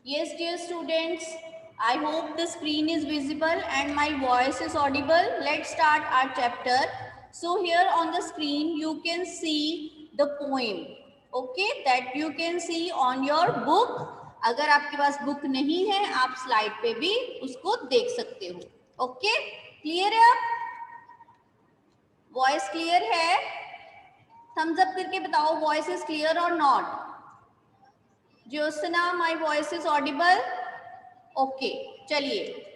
Yes, dear students, I hope the screen is visible and my voice is audible. Let's start our chapter. So here on the screen, you can see the poem, okay, that you can see on your book. अगर आपके पास book नहीं है, आप slide पे भी उसको देख सकते हो. ओके, क्लियर है? अब वॉइस क्लियर है? थम्स अप करके बताओ, वॉइस इज क्लियर और not? Jyotsna, my voice is Audible? Okay, चलिए.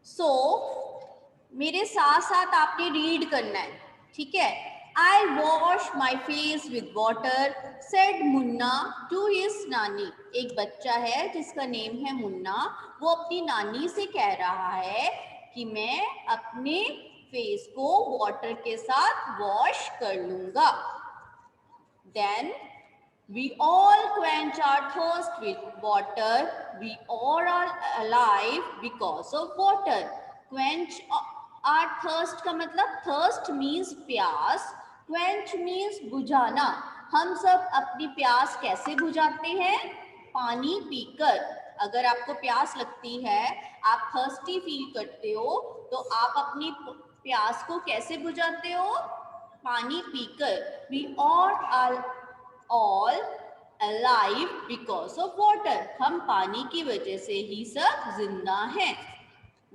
सो मेरे साथ साथ आपने रीड करना है, ठीक है? I wash my face with water, said Munna to his नानी. एक बच्चा है जिसका नेम है मुन्ना. वो अपनी नानी से कह रहा है कि मैं अपने फेस को वाटर के साथ वॉश कर लूंगा. Then we all quench our thirst with water. We all are alive because of water. Quench our thirst का मतलब thirst means प्यास, quench means बुझाना. हम सब अपनी प्यास कैसे बुझाते हैं? पानी पीकर. अगर आपको प्यास लगती है, आप थर्स्टी फील करते हो, तो आप अपनी प्यास को कैसे बुझाते हो? पानी पीकर. We all alive because of water. हम पानी की वजह से ही सब जिंदा हैं.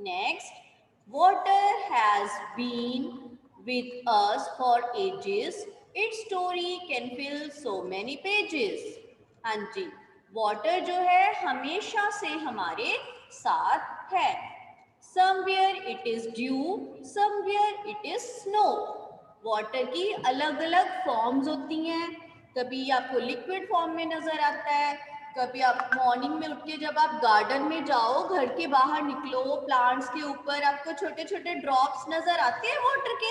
Next, water has been with us for ages. Its story can fill so many pages. हाँ जी, water जो है हमेशा से हमारे साथ है. Somewhere it is dew, somewhere it is snow. Water की अलग अलग फॉर्म्स होती हैं. कभी आपको लिक्विड फॉर्म में नजर आता है, कभी आप मॉर्निंग में उठ के जब आप गार्डन में जाओ, घर के बाहर निकलो, प्लांट्स के ऊपर आपको छोटे छोटे ड्रॉप्स नजर आते हैं वाटर के.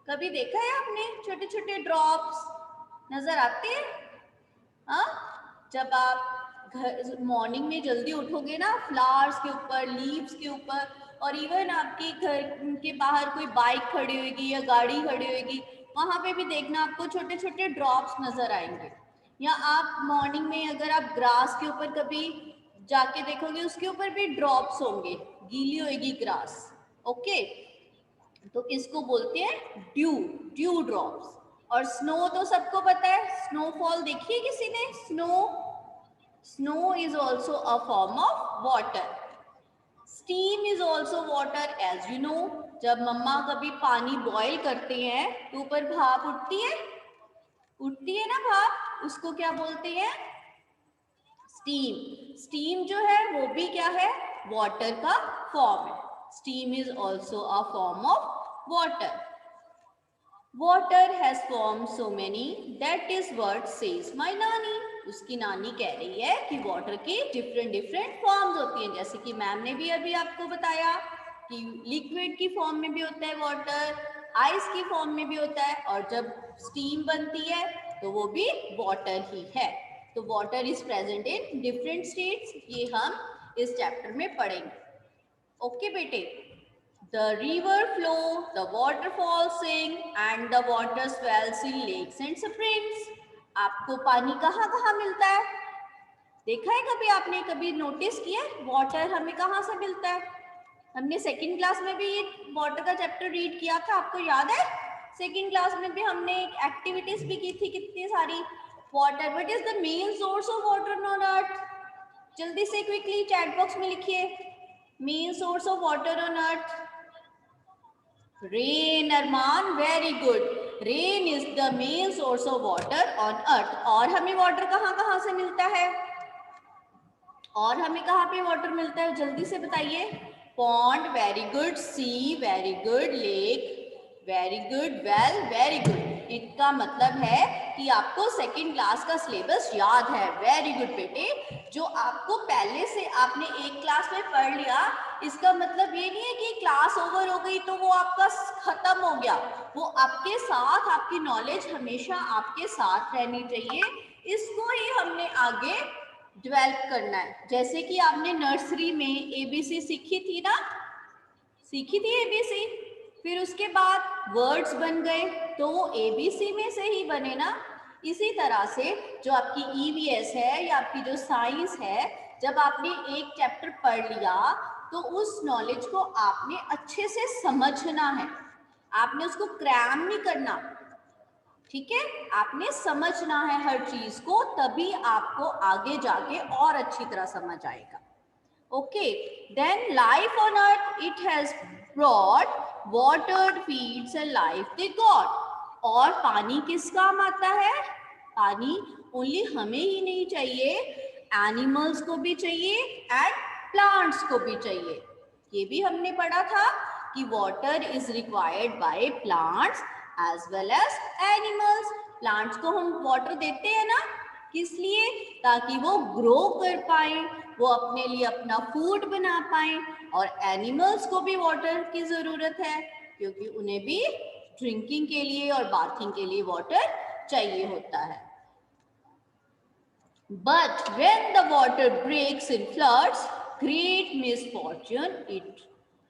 कभी देखा है आपने छोटे छोटे ड्रॉप्स नजर आते हैं? हाँ, जब आप घर मॉर्निंग में जल्दी उठोगे ना, फ्लावर्स के ऊपर, लीव्स के ऊपर, और इवन आपके घर के बाहर कोई बाइक खड़ी होगी या गाड़ी खड़ी होगी, वहां पे भी देखना आपको छोटे छोटे ड्रॉप्स नजर आएंगे. या आप मॉर्निंग में अगर आप ग्रास के ऊपर कभी जाके देखोगे, उसके ऊपर भी ड्रॉप्स होंगे, गीली होगी ग्रास. ओके, तो इसको बोलते हैं ड्यू, ड्यू ड्रॉप्स. और स्नो तो सबको पता है, स्नोफॉल देखी है किसी ने? Snow is also a form of water. Steam is also water, as you know. जब मम्मा कभी पानी बॉईल करते हैं तो ऊपर भाप उठती है ना भाप, उसको क्या बोलते हैं? स्टीम. स्टीम जो है वो भी क्या है? वाटर का फॉर्म है. Steam is also a form of water. Water has formed so many, that is what says my नानी. उसकी नानी कह रही है कि वाटर के डिफरेंट डिफरेंट फॉर्म्स होती हैं. जैसे कि मैम ने भी अभी आपको बताया कि लिक्विड की फॉर्म में भी होता है वाटर, आइस की फॉर्म में भी होता है, और जब स्टीम बनती है तो वो भी वाटर ही है. तो water is present in different states. ये हम इस चैप्टर में पढ़ेंगे. ओके बेटे. The river flow, the waterfalls sing, and the water swells in lakes and springs. आपको पानी कहाँ कहाँ मिलता है? देखा है कभी आपने? कभी नोटिस किया वाटर हमें कहाँ से मिलता है? हमने सेकंड क्लास में भी ये वाटर का चैप्टर रीड किया था, आपको याद है? सेकंड क्लास में भी हमने एक्टिविटीज भी की थी कितनी सारी. Water, what is the main source of water on earth? जल्दी से क्विकली चैट बॉक्स में लिखिए. Main source of water on earth. Rain. Arman, very good. Rain is the main source of water on earth. और हमें water कहाँ कहाँ से मिलता है? और हमें कहाँ पे वाटर मिलता है, जल्दी से बताइए. Pond, very good. Sea, very good. Lake, very good. Well, very good. इसका मतलब है कि आपको सेकंड क्लास का सिलेबस याद है. वेरी गुड बेटे. जो आपको पहले से आपने एक क्लास में पढ़ लिया, इसका मतलब ये नहीं है कि क्लास ओवर हो गई तो वो आपका खत्म हो गया. वो आपके साथ, आपकी नॉलेज हमेशा आपके साथ रहनी चाहिए. इसको ही हमने आगे डेवलप करना है. जैसे कि आपने नर्सरी में एबीसी सीखी थी ना, सीखी थी एबीसी, फिर उसके बाद वर्ड्स बन गए, तो वो एबीसी में से ही बने ना. इसी तरह से जो आपकी ईवीएस है या आपकी जो साइंस है, जब आपने एक चैप्टर पढ़ लिया तो उस नॉलेज को आपने अच्छे से समझना है, आपने उसको क्रैम नहीं करना, ठीक है, आपने समझना है हर चीज को, तभी आपको आगे जाके और अच्छी तरह समझ आएगा। Okay, then life on earth it has brought water feeds and life they got. और पानी किस काम आता है? पानी ओनली हमें ही नहीं चाहिए, एनिमल्स को भी चाहिए एंड प्लांट्स को भी चाहिए। ये भी हमने पढ़ा था कि water is required by plants as well as animals. Plants को हम वाटर देते हैं ना, किस लिए? ताकि वो ग्रो कर पाए, वो अपने लिए अपना फूड बना पाए। और एनिमल्स को भी वाटर की जरूरत है, क्योंकि उन्हें भी ड्रिंकिंग के लिए और बाथिंग के लिए वाटर चाहिए होता है। But when the water breaks in floods, great misfortune, it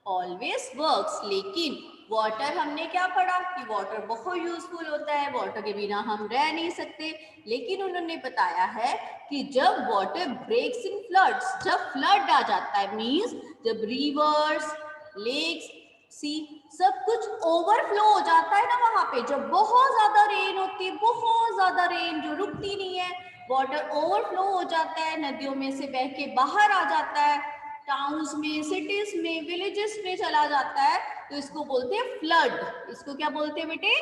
always works. लेकिन वाटर हमने क्या पढ़ा कि वाटर बहुत यूजफुल होता है, वाटर के बिना हम रह नहीं सकते। लेकिन उन्होंने बताया है कि जब वाटर ब्रेक्स इन फ्लड्स, जब फ्लड आ जाता है, मीन्स जब रिवर्स, लेक्स, सी सब कुछ ओवरफ्लो हो जाता है ना, वहां पे जब बहुत ज्यादा रेन होती है, बहुत ज्यादा रेन जो रुकती नहीं है, वाटर ओवरफ्लो हो जाता है, नदियों में से बह के बाहर आ जाता है, टाउन्स में, सिटीज में, विलेजेस में चला जाता है, तो इसको बोलते हैं फ्लड। इसको क्या बोलते हैं बेटे?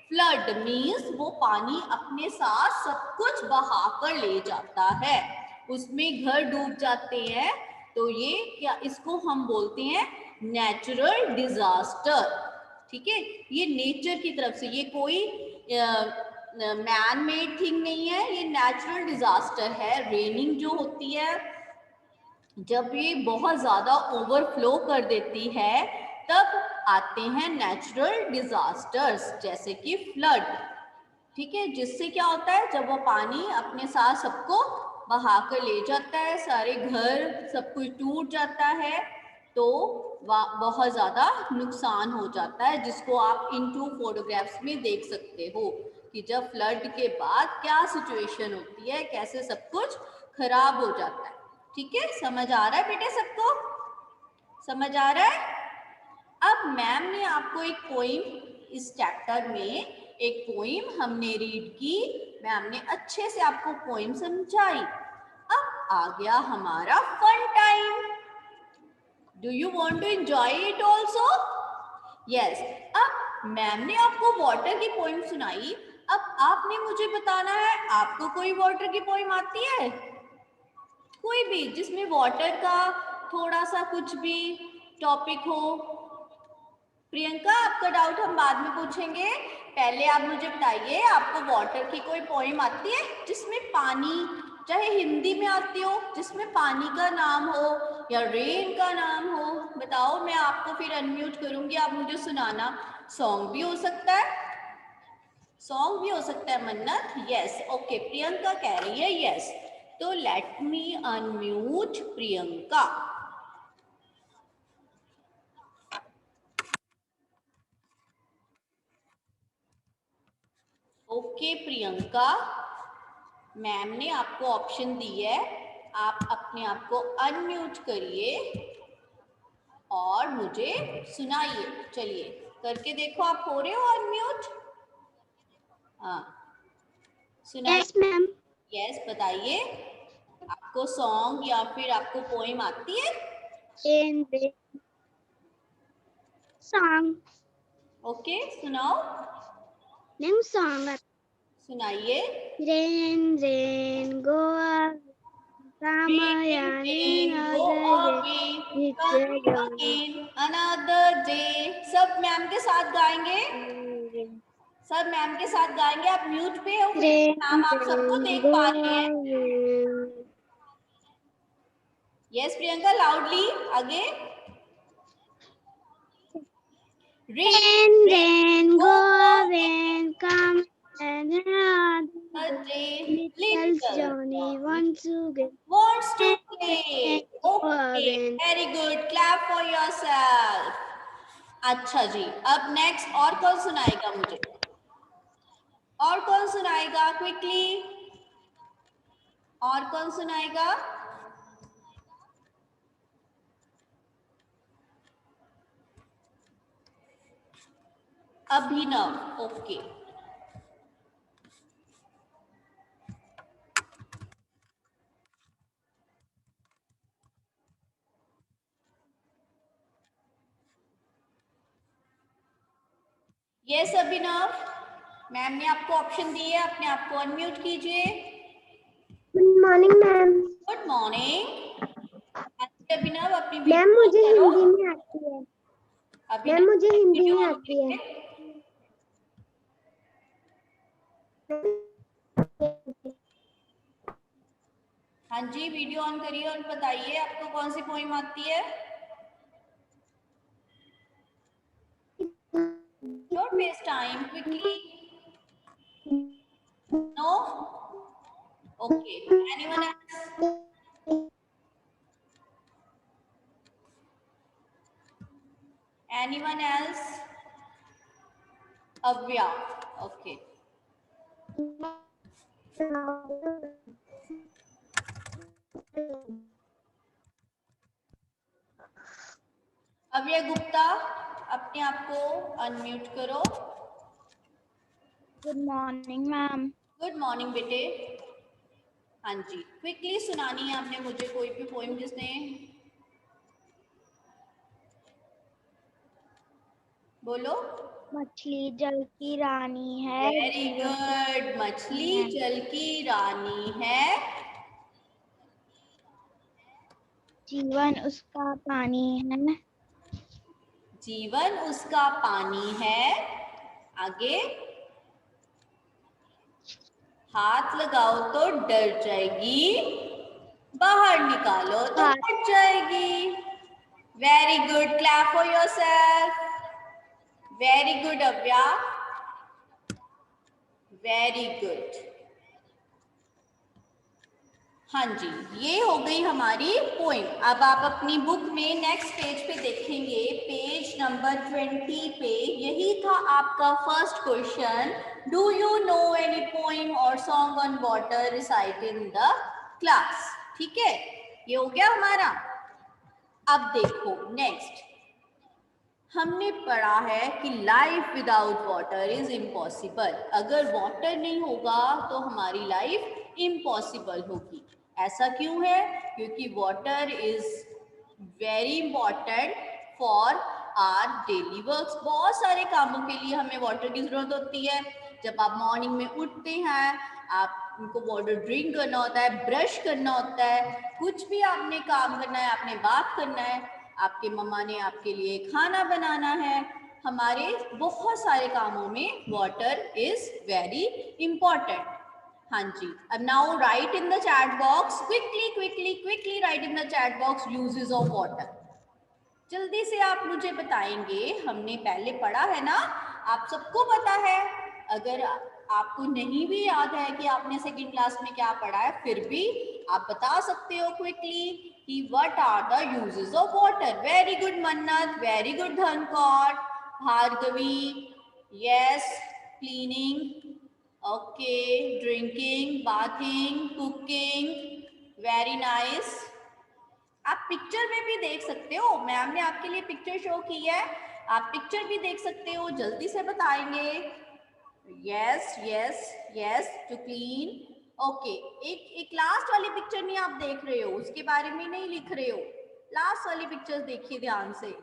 फ्लड मीन्स वो पानी अपने साथ सब कुछ बहा कर ले जाता है, उसमें घर डूब जाते हैं। तो ये क्या, इसको हम बोलते हैं नेचुरल डिजास्टर। ठीक है, ये नेचर की तरफ से, ये कोई मैन मेड थिंग नहीं है, ये नेचुरल डिजास्टर है। रेनिंग जो होती है, जब ये बहुत ज्यादा ओवरफ्लो कर देती है, तब आते हैं नेचुरल डिजास्टर्स, जैसे कि फ्लड। ठीक है, जिससे क्या होता है, जब वो पानी अपने साथ सबको बहा कर ले जाता है, सारे घर सब कुछ टूट जाता है, तो बहुत ज्यादा नुकसान हो जाता है, जिसको आप इन 2 फोटोग्राफ्स में देख सकते हो कि जब फ्लड के बाद क्या सिचुएशन होती है, कैसे सब कुछ खराब हो जाता है। ठीक है, समझ आ रहा है बेटे सबको? समझ आ रहा है? अब मैम ने आपको एक पोइम, इस चैप्टर में एक पोइम हमने रीड की, मैम ने अच्छे से आपको पोइम समझाई। अब आ गया हमारा fun time. Do you want to enjoy it also? Yes. अब मैम ने आपको वाटर की पोइम सुनाई, अब आपने मुझे बताना है आपको कोई वाटर की पोइम आती है? कोई भी जिसमें वाटर का थोड़ा सा कुछ भी टॉपिक हो। प्रियंका, आपका डाउट हम बाद में पूछेंगे, पहले आप मुझे बताइए आपको वाटर की कोई पोइम आती है जिसमें पानी, चाहे हिंदी में आती हो, जिसमें पानी का नाम हो या रेन का नाम हो? बताओ, मैं आपको फिर अनम्यूट करूंगी, आप मुझे सुनाना। सॉन्ग भी हो सकता है, सॉन्ग भी हो सकता है मन्नत। यस, ओके, प्रियंका कह रही है यस, तो let me unmute Priyanka. Okay Priyanka, ma'am ने आपको ऑप्शन दी है, आप अपने आप को अनम्यूट करिए और मुझे सुनाइए। चलिए करके देखो, आप हो रहे हो अनम्यूट? हाँ, सुनाइए। Yes ma'am. यस, बताइए आपको सॉन्ग या फिर आपको पोएम आती है? सॉन्ग। ओके, सुनाओ। मैम सॉन्ग सुनाइए। रेन रेन गो अनदर डे। सब मैम के साथ गाएंगे, सब मैम के साथ गाएंगे। आप म्यूट पे हो, मैम आप सबको देख पा रहे हैं। यस प्रियंका, लाउडली आगे। Rain, rain, go away, come day, little Johnny wants to get wants to play. Okay, very good. Clap for yourself. अच्छा जी, अब नेक्स्ट और कौन सुनाएगा मुझे? और कौन सुनाएगा क्विकली? और कौन सुनाएगा? Abhinav, okay. Yes Abhinav, ma'am ने आपको ऑप्शन दिए, अपने आप को अनम्यूट कीजिए। Good morning ma'am. Good morning. Abhinav अपनी मैम वीडियो मुझे करो। हिंदी में आती है। अभिनव मैम मुझे हिंदी वीडियो में ऑन आती है। करिए। हाँ जी, वीडियो ऑन करिए और बताइए आपको कौन सी पोइम आती है। Don't waste time, quickly. No? Okay. Anyone else? Anyone else? Avya. Okay. अव्या Gupta, अपने आप को अनम्यूट करो। Good morning ma'am. Good morning बेटे। हाँ जी, क्विकली सुनानी है आपने मुझे कोई भी पोइम जिसने, बोलो। मछली जल की रानी है। वेरी गुड, मछली जल की रानी है। जीवन उसका पानी है। जीवन उसका पानी है। आगे, हाथ लगाओ तो डर जाएगी, बाहर निकालो तो हट जाएगी। Very good, clap for yourself. Very good अव्या, very good. हाँ जी, ये हो गई हमारी पोइम। अब आप अपनी बुक में नेक्स्ट पेज पे देखेंगे, पेज नंबर 20 पे यही था आपका first question, do you know any poem or song on water recite in the class. ठीक है, ये हो गया हमारा। अब देखो नेक्स्ट, हमने पढ़ा है कि life without water is impossible. अगर वाटर नहीं होगा तो हमारी लाइफ इम्पॉसिबल होगी। ऐसा क्यों है? क्योंकि water is very important for our daily works. बहुत सारे कामों के लिए हमें वाटर की जरूरत होती है। जब आप मॉर्निंग में उठते हैं, आपको वाटर ड्रिंक करना होता है, ब्रश करना होता है, कुछ भी आपने काम करना है, आपने बात करना है, आपके मम्मा ने आपके लिए खाना बनाना है, हमारे बहुत सारे कामों में वाटर इज वेरी इंपॉर्टेंट। हाँ जी, अब now right in the chat box, quickly quickly quickly right in the chat box uses of water. जल्दी से आप मुझे बताएंगे, हमने पहले पढ़ा है ना, आप सबको पता है। अगर आपको नहीं भी याद है कि आपने सेकंड क्लास में क्या पढ़ा है, फिर भी आप बता सकते हो क्विकली कि what are the uses of water. Very good Mannat, very good Dhankaur, Bhargavi, yes, cleaning, okay, drinking, bathing, cooking, very nice. आप पिक्चर में भी देख सकते हो, मैम ने आपके लिए पिक्चर शो की है, आप पिक्चर भी देख सकते हो, जल्दी से बताएंगे। Yes yes yes, to clean, okay. एक लास्ट वाली पिक्चर नहीं आप देख रहे हो, उसके बारे में नहीं लिख रहे हो, लास्ट वाली पिक्चर देखिए ध्यान से।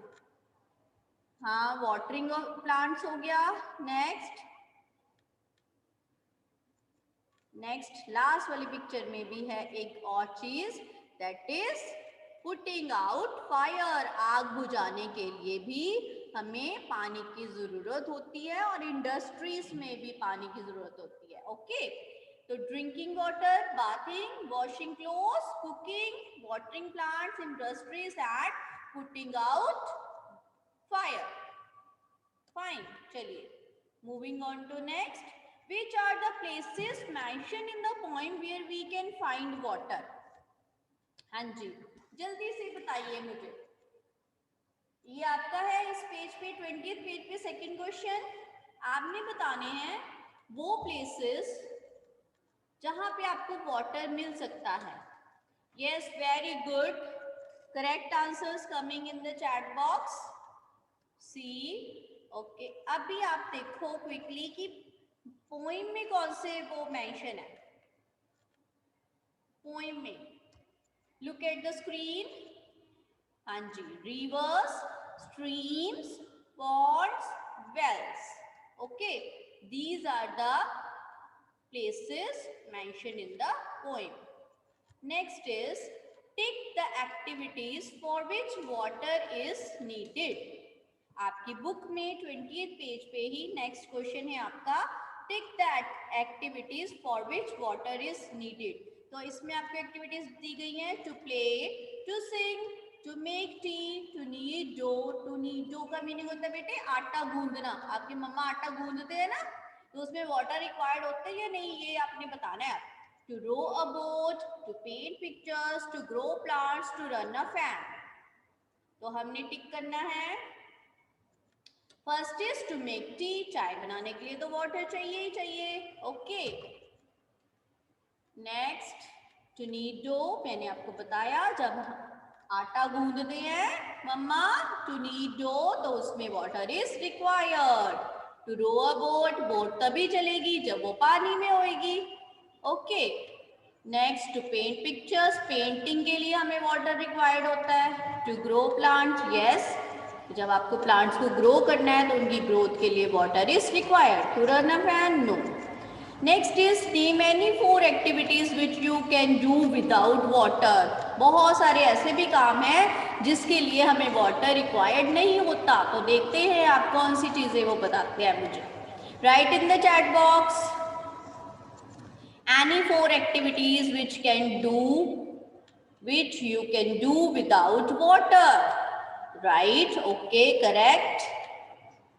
हाँ, वाटरिंग ऑफ प्लांट्स हो गया। नेक्स्ट नेक्स्ट लास्ट वाली पिक्चर में भी है एक और चीज, that is putting out fire. आग बुझाने के लिए भी हमें पानी की जरूरत होती है और इंडस्ट्रीज में भी पानी की जरूरत होती है। ओके, तो drinking water, bathing, washing clothes, cooking, watering plants, industries and putting out fire. Fine, चलिए moving on to next. Which are the places mentioned in the poem where we can find water? हाँ जी, जल्दी से बताइए मुझे। ये आपका है इस पेज पे, 20th पेज पे सेकंड क्वेश्चन। आपने बताने हैं वो प्लेसेस जहां पे आपको वाटर मिल सकता है। Yes, very good, correct answers coming in the chat box. See, okay, अभी आप देखो क्विकली कि पोइम में कौन से वो मेंशन है। पोइम में लुक एट द स्क्रीन। हाँ जी, rivers, streams, ponds, wells. Okay, these are the places mentioned in the poem. Next is tick the activities for which water is needed. आपकी बुक में 20th पेज पे ही next question है आपका, tick the activities for which water is needed. तो इसमें आपको activities दी गई हैं, to play, to sing, to make tea, to knead dough. To knead dough का मीनिंग होता है बेटे आटा गूंदना। आपकी मम्मा आटा गूंदते हैं ना, तो उसमें वाटर रिक्वायर्ड होता है या नहीं, ये आपने बताना है। To row a boat, to paint pictures, to grow plants, to run a fan. तो हमने टिक करना है। First is to make tea, चाय बनाने के लिए तो वाटर चाहिए ही चाहिए। Okay, next to knead dough, मैंने आपको बताया जब आटा गूंदते हैं मम्मा, टू नीड डो, तो उसमें water is required. To row a boat, boat तभी चलेगी जब वो पानी में होगी। Okay, next to paint pictures, painting के लिए हमें वाटर रिक्वायर्ड होता है। टू ग्रो प्लांट्स, यस, जब आपको प्लांट्स को ग्रो करना है तो उनकी ग्रोथ के लिए water is required. To run a fan, no. Next is name any 4 activities which you can do without water. बहुत सारे ऐसे भी काम हैं जिसके लिए हमें वाटर रिक्वायर्ड नहीं होता। तो देखते हैं आप कौन सी चीजें वो बताते हैं मुझे। Right in the chat box any 4 activities which you can do without water. Right, okay, correct.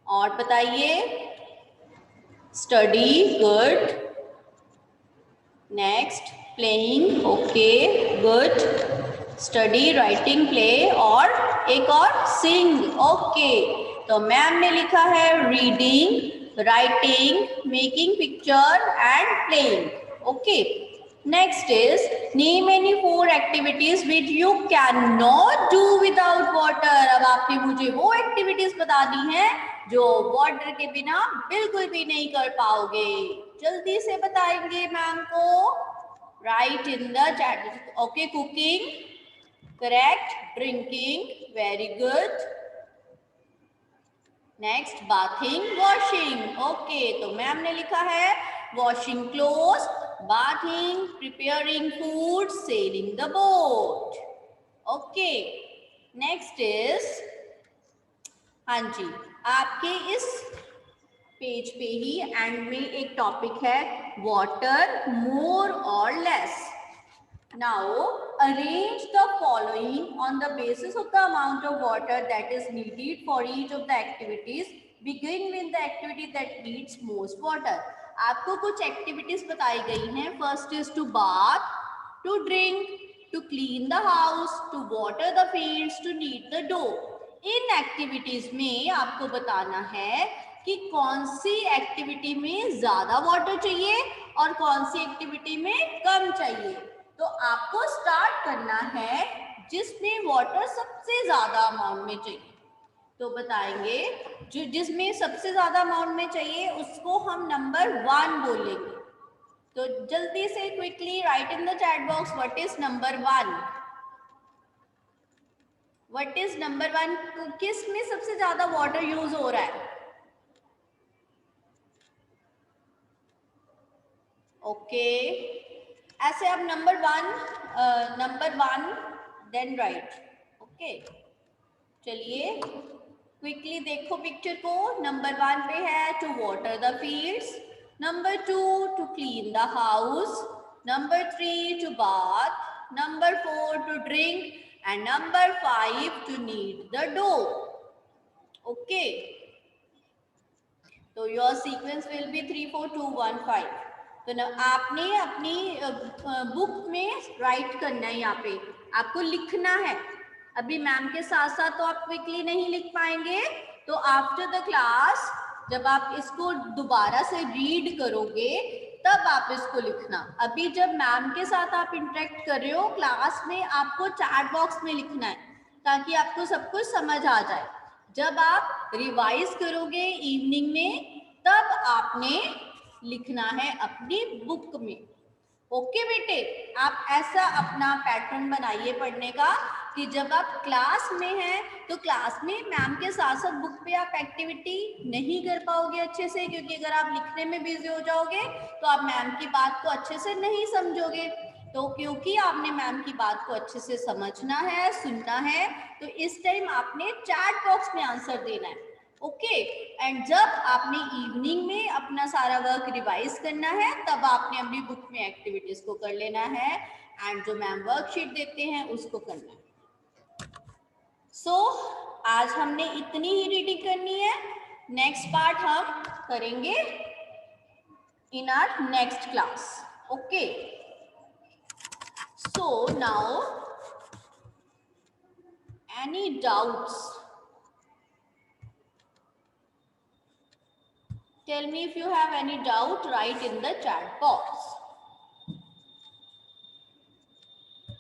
और बताइए, study, good. Next, playing, okay, good. Study, writing, play, और एक और sing, okay. तो मैम ने लिखा है reading, writing, making picture and playing. Okay. Next is name any 4 activities which you cannot do without water. अब आपने मुझे वो एक्टिविटीज बता दी हैं जो वाटर के बिना बिल्कुल भी नहीं कर पाओगे। जल्दी से बताएंगे मैम को। Right in the chat. Okay, cooking, correct, drinking, very good. Next, bathing, washing, okay, तो मैम ने लिखा है washing clothes, bathing, preparing food, sailing the boat. Okay, next is, हाँ जी, आपके इस पेज पे ही एंड में एक टॉपिक है वाटर मोर और less. Now arrange the following on the basis of the amount of water that is needed for each of the activities. Begin with the activity that needs most water. आपको कुछ activities बताई गई हैं। First is to bath, to drink, to clean the house, to water the fields, to knead the dough. इन activities में आपको बताना है कि कौन सी एक्टिविटी में ज्यादा वाटर चाहिए और कौन सी एक्टिविटी में कम चाहिए। तो आपको स्टार्ट करना है जिसमें वाटर सबसे ज्यादा अमाउंट में चाहिए। तो बताएंगे जो जिसमें सबसे ज्यादा अमाउंट में चाहिए उसको हम नंबर 1 बोलेंगे। तो जल्दी से quickly right in the chat box what is number 1। What is number 1, किस में सबसे ज्यादा वाटर यूज हो रहा है। ओके, ऐसे अब नंबर 1 देन राइट। ओके, चलिए क्विकली देखो पिक्चर को। नंबर 1 पे है to water the fields, number 2 to clean the house, number 3 to bath, number 4 to drink and number 5 to knead the dough. Okay, तो योर सीक्वेंस विल बी 3 4 2 1 5। तो ना आपने अपनी बुक में राइट करना है, यहाँ पे आपको लिखना है। अभी मैम के साथ साथ तो आप क्विकली नहीं लिख पाएंगे, तो आफ्टर द क्लास जब आप इसको दोबारा से रीड करोगे तब आप इसको लिखना। अभी जब मैम के साथ आप इंटरेक्ट कर रहे हो क्लास में, आपको चैट बॉक्स में लिखना है ताकि आपको सब कुछ समझ आ जाए। जब आप रिवाइज करोगे इवनिंग में, तब आपने लिखना है अपनी बुक में। ओके बेटे, आप ऐसा अपना पैटर्न बनाइए पढ़ने का कि जब आप क्लास में हैं तो क्लास में मैम के साथ साथ बुक पे आप एक्टिविटी नहीं कर पाओगे अच्छे से, क्योंकि अगर आप लिखने में बिजी हो जाओगे तो आप मैम की बात को अच्छे से नहीं समझोगे। तो क्योंकि आपने मैम की बात को अच्छे से समझना है, सुनना है, तो इस टाइम आपने चैट बॉक्स में आंसर देना है। ओके, एंड जब आपने इवनिंग में अपना सारा वर्क रिवाइज करना है, तब आपने अपनी बुक में एक्टिविटीज को कर लेना है एंड जो मैम वर्कशीट देते हैं उसको करना है। सो आज हमने इतनी ही रीडिंग करनी है। नेक्स्ट पार्ट हम करेंगे in our next class. Okay, so now any doubts? Tell me if you have any doubt, write in the chat box.